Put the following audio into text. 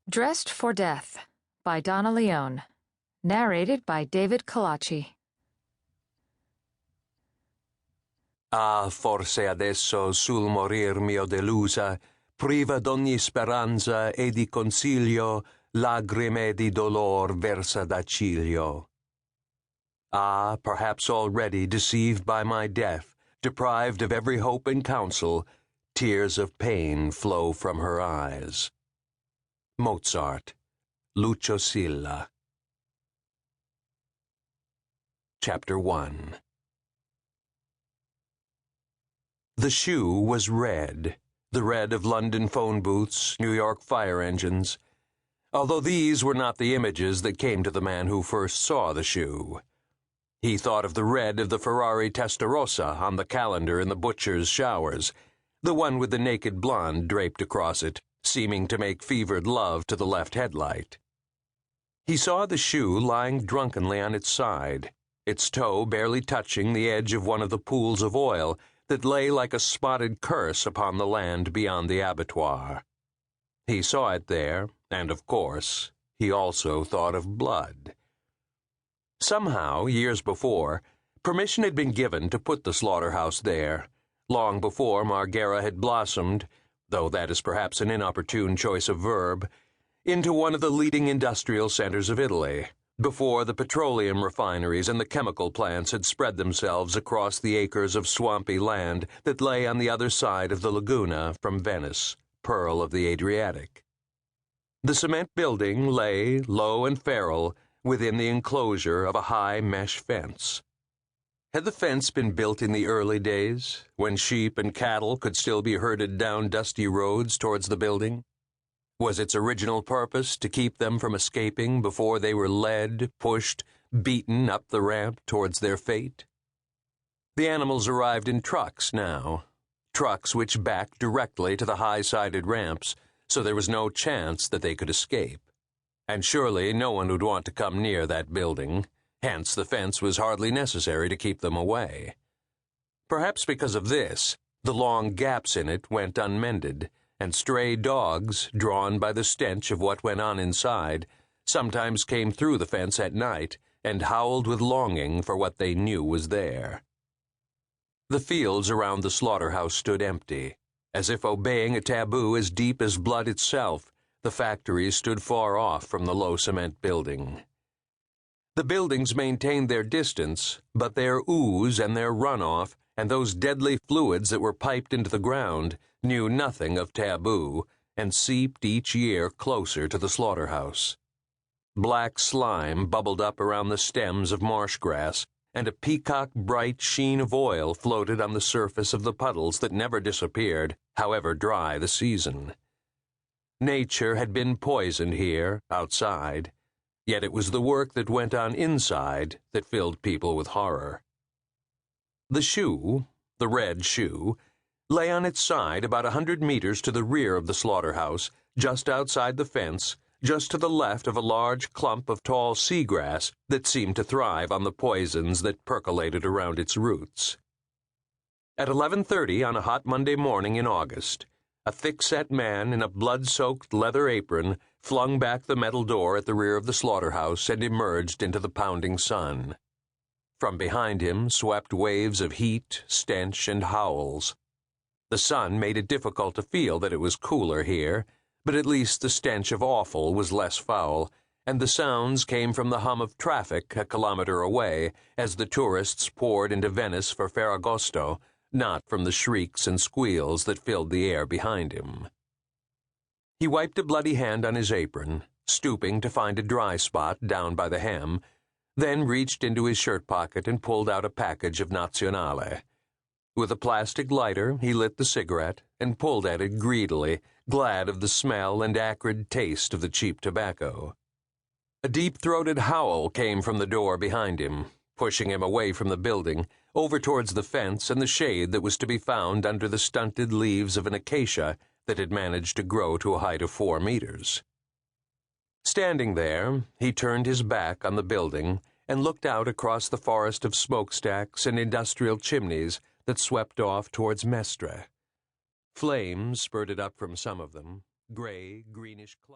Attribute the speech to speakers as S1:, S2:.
S1: Dressed for Death by Donna, narrated by David Colacci.
S2: Ah, forse adesso sul morir mio delusa, priva d'ogni speranza e di consiglio, lagrime di dolor versa da ciglio. Ah, perhaps already deceived by my death, deprived of every hope and counsel, tears of pain flow from her eyes. Mozart, Lucio Silla. Chapter 1. The shoe was red, the red of London phone booths, New York fire engines, although these were not the images that came to the man who first saw the shoe. He thought of the red of the Ferrari Testarossa on the calendar in the butcher's showers, the one with the naked blonde draped across it, seeming to make fevered love to the left headlight. He saw the shoe lying drunkenly on its side, its toe barely touching the edge of one of the pools of oil that lay like a spotted curse upon the land beyond the abattoir. He saw it there, and of course, he also thought of blood. Somehow, years before, permission had been given to put the slaughterhouse there, long before Marghera had blossomed, though that is perhaps an inopportune choice of verb, into one of the leading industrial centers of Italy, before the petroleum refineries and the chemical plants had spread themselves across the acres of swampy land that lay on the other side of the laguna from Venice, pearl of the Adriatic. The cement building lay, low and feral, within the enclosure of a high mesh fence. Had the fence been built in the early days, when sheep and cattle could still be herded down dusty roads towards the building? Was its original purpose to keep them from escaping before they were led, pushed, beaten up the ramp towards their fate? The animals arrived in trucks now, trucks which backed directly to the high-sided ramps, so there was no chance that they could escape. And surely no one would want to come near that building, hence the fence was hardly necessary to keep them away. Perhaps because of this, the long gaps in it went unmended, and stray dogs, drawn by the stench of what went on inside, sometimes came through the fence at night and howled with longing for what they knew was there. The fields around the slaughterhouse stood empty, as if obeying a taboo as deep as blood itself. The factories stood far off from the low cement building. The buildings maintained their distance, but their ooze and their runoff, and those deadly fluids that were piped into the ground, knew nothing of taboo, and seeped each year closer to the slaughterhouse. Black slime bubbled up around the stems of marsh grass, and a peacock-bright sheen of oil floated on the surface of the puddles that never disappeared, however dry the season. Nature had been poisoned here, outside, yet it was the work that went on inside that filled people with horror. The shoe, the red shoe, lay on its side about 100 meters to the rear of the slaughterhouse, just outside the fence, just to the left of a large clump of tall seagrass that seemed to thrive on the poisons that percolated around its roots. At 11:30 on a hot Monday morning in August, a thick-set man in a blood-soaked leather apron flung back the metal door at the rear of the slaughterhouse and emerged into the pounding sun. From behind him swept waves of heat, stench, and howls. The sun made it difficult to feel that it was cooler here, but at least the stench of offal was less foul, and the sounds came from the hum of traffic a kilometer away as the tourists poured into Venice for Ferragosto, not from the shrieks and squeals that filled the air behind him. He wiped a bloody hand on his apron, stooping to find a dry spot down by the hem, then reached into his shirt pocket and pulled out a package of Nazionale. With a plastic lighter, he lit the cigarette and pulled at it greedily, glad of the smell and acrid taste of the cheap tobacco. A deep-throated howl came from the door behind him, pushing him away from the building, over towards the fence and the shade that was to be found under the stunted leaves of an acacia that had managed to grow to a height of 4 meters. Standing there, he turned his back on the building and looked out across the forest of smokestacks and industrial chimneys that swept off towards Mestre. Flames spurted up from some of them, gray, greenish clouds.